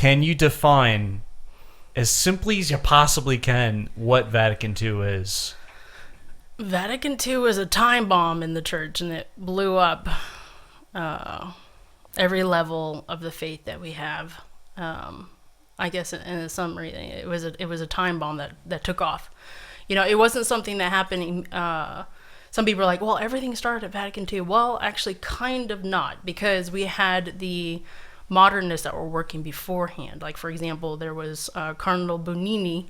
can you define, as simply as you possibly can, what Vatican II is? Vatican II is a time bomb in the church, and it blew up every level of the faith that we have. I guess in a summary, it was a time bomb that took off. It wasn't something that happened. Some people are like, well, everything started at Vatican II. Well, actually, kind of not, because we had the modernists that were working beforehand. Like, for example, there was Cardinal Bugnini.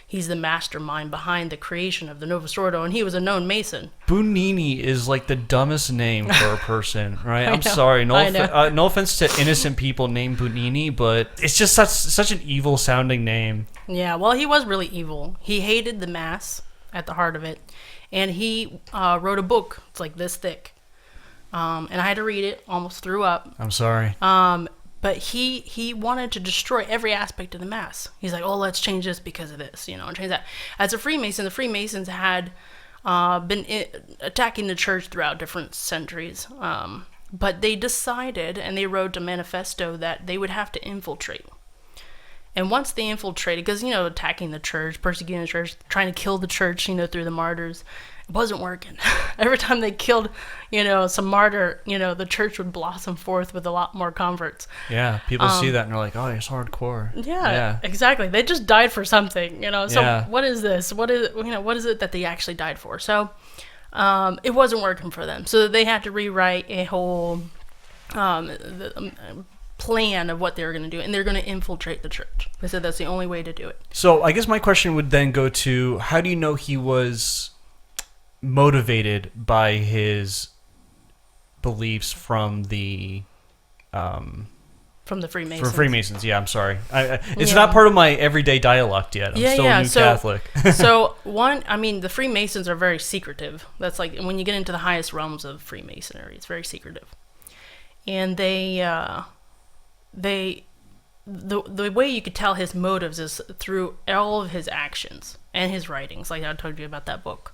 He's the mastermind behind the creation of the Novus Ordo, and he was a known Mason. Bugnini is like the dumbest name for a person, right? I'm sorry. No offense to innocent people named Bugnini, but it's just such an evil-sounding name. Yeah, well, he was really evil. He hated the Mass at the heart of it, and he wrote a book. It's like this thick. And I had to read it, almost threw up. I'm sorry. But he wanted to destroy every aspect of the Mass. He's like, oh, let's change this because of this, and change that. As a Freemason, the Freemasons had been attacking the church throughout different centuries. But they decided, and they wrote a manifesto, that they would have to infiltrate. And once they infiltrated, because, attacking the church, persecuting the church, trying to kill the church, through the martyrs, it wasn't working. Every time they killed, some martyr, the church would blossom forth with a lot more converts. Yeah, people see that and they're like, oh, it's hardcore. Yeah, exactly. They just died for something, So what is this? What is it that they actually died for? So it wasn't working for them. So they had to rewrite a whole plan of what they were going to do, and they're going to infiltrate the church. They said that's the only way to do it. So I guess my question would then go to, how do you know he was motivated by his beliefs from the Freemasons? For Freemasons, yeah, I'm sorry. It's not part of my everyday dialect yet. I'm still a new Catholic. So the Freemasons are very secretive. That's like when you get into the highest realms of Freemasonry, it's very secretive. And the way you could tell his motives is through all of his actions and his writings, like I told you about that book.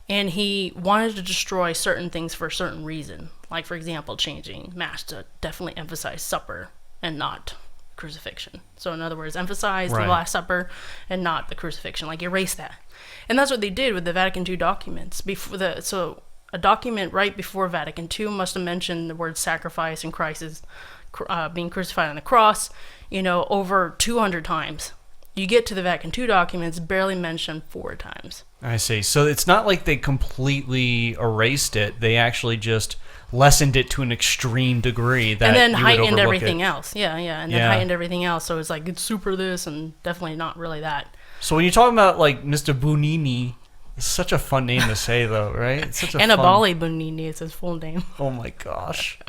And he wanted to destroy certain things for a certain reason. Like, for example, changing Mass to definitely emphasize supper and not crucifixion. So, in other words, emphasize the Last Supper and not the crucifixion. Like, erase that. And that's what they did with the Vatican II documents. So, a document right before Vatican II must have mentioned the word sacrifice and Christ being crucified on the cross, over 200 times. You get to the Vatican II documents, barely mentioned 4 times. I see. So it's not like they completely erased it. They actually just lessened it to an extreme degree that and then you heightened would everything else. Yeah. And then heightened everything else. So it's like, it's super this and definitely not really that. So when you're talking about like Mr. Bugnini, it's such a fun name to say though, right? It's such a Annibale Bugnini is his full name. Oh my gosh.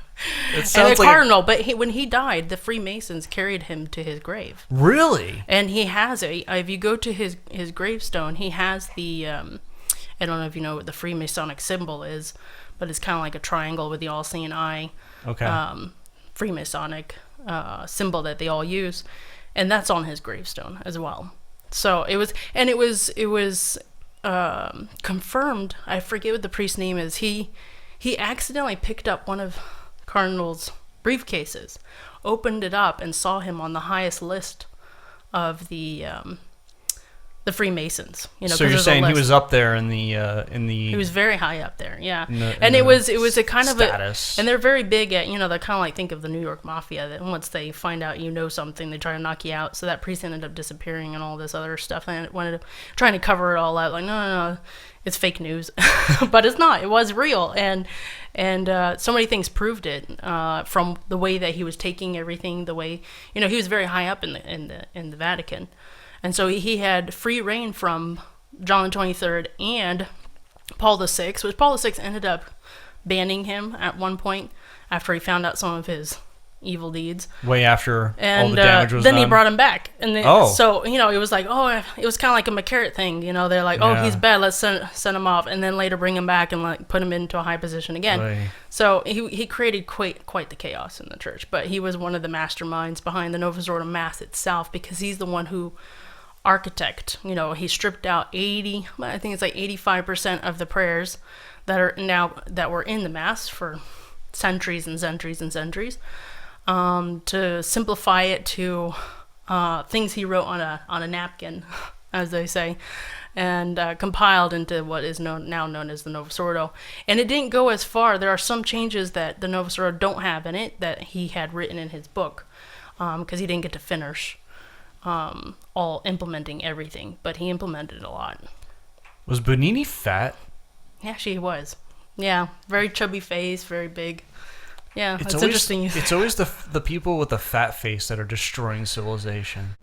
It sounds and a cardinal, but when he died, the Freemasons carried him to his grave. Really? And he has if you go to his gravestone, he has the, I don't know if you know what the Freemasonic symbol is, but it's kind of like a triangle with the all-seeing eye. Okay. Freemasonic symbol that they all use, and that's on his gravestone as well. So it was confirmed. I forget what the priest's name is. He accidentally picked up one of Cardinal's briefcases, opened it up, and saw him on the highest list of the Freemasons. So you're saying he was up there in the He was very high up there, yeah. It was a kind status. of and they're very big at, they're kind of like, think of the New York Mafia, that once they find out something, they try to knock you out. So that priest ended up disappearing and all this other stuff, and trying to cover it all out, like, no, it's fake news. But it's not. It was real, and so many things proved it, from the way that he was taking everything, the way, he was very high up in the Vatican. And so he had free reign from John the 23rd and Paul VI, which Paul VI ended up banning him at one point after he found out some of his evil deeds. Way after all the damage was then done. he brought him back. And so, it was like, it was kind of like a McCarrot thing. They're like, he's bad, let's send him off. And then later bring him back and like put him into a high position again. Right. So he created quite the chaos in the church. But he was one of the masterminds behind the Novus Ordo Mass itself, because he's the one who architect. He stripped out 85% of the prayers that were in the Mass for centuries and centuries and centuries. to simplify it to things he wrote on a napkin, as they say, and compiled into what is now known as the Novus Ordo. And it didn't go as far. There are some changes that the Novus Ordo don't have in it that he had written in his book, because he didn't get to finish all implementing everything, but he implemented a lot. Was Bugnini fat? Yeah, she was. Yeah, very chubby face, very big. Yeah, it's always interesting. It's always the people with the fat face that are destroying civilization.